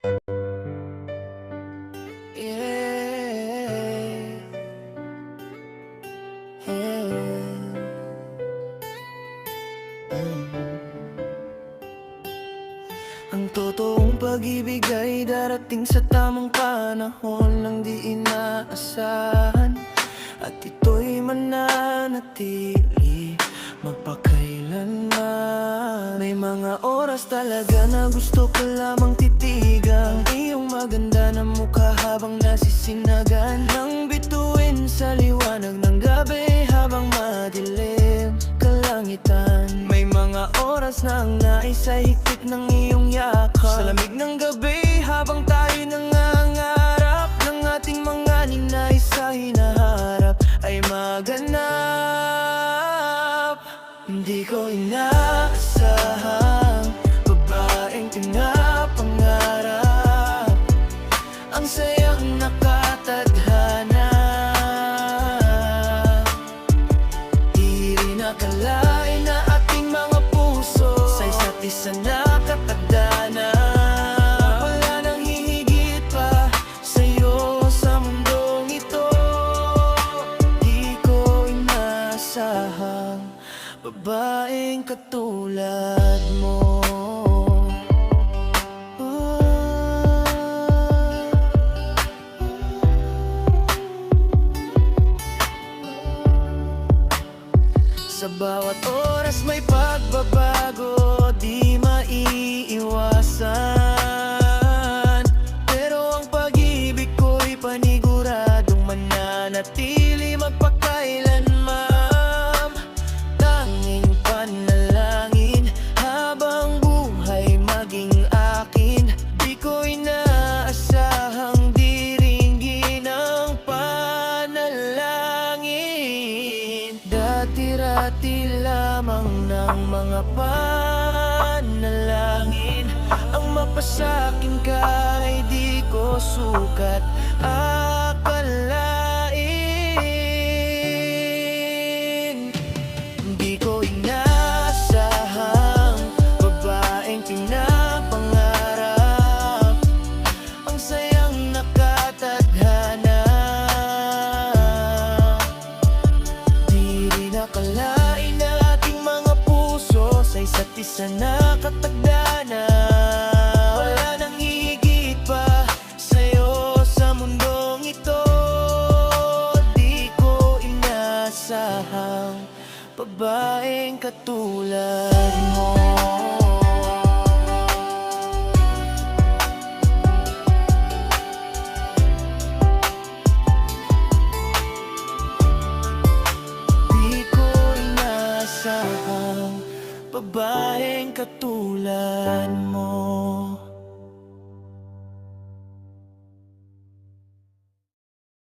Yeah. Ang totoong pag-ibig ay darating sa tamang panahon lang di inaasahan. At ito'y mananatili magpakailanman. May mga oras talaga na gusto ko lamang titigan ang iyong maganda na mukha habang nasisinagan ng bituin sa liwanag ng gabi habang madilim kalangitan. May mga oras na ang nais ay higpit ng iyong yakap sa lamig ng gabi habang tayo nangangarap ng ating mga ninais sa hinaharap ay maganap. Hindi ko inaasahang babaeng pinapangarap, ang sayang nakatadhana. Di rin akalain na ating mga puso sa isa't isa nakatagdana. Wala nang hihigit pa sa'yo sa mundong ito. Di ko inasahang babaeng katulad mo. Sa bawat oras may pagbabago, di maiiwasan. Pero ang pag-ibig ko'y paniguradong mananatili magpakailanman. Tanging panalangin habang buhay maging akin. Di ko inaasahang diringgin ang panalangin. Dati-rati lamang ng mga panalangin ang mapasakin ka ay di ko sukat akalain. Di ko inasahang babaeng pinapangarap, ang sayang nakatadhana. Di rin akalain na ating mga puso sa isa't isa nakatagdana. Wala nang hihigit pa sa'yo sa mundong ito. Di ko inasahang babaeng katulad mo. Di ko inasahang babaeng katulad mo.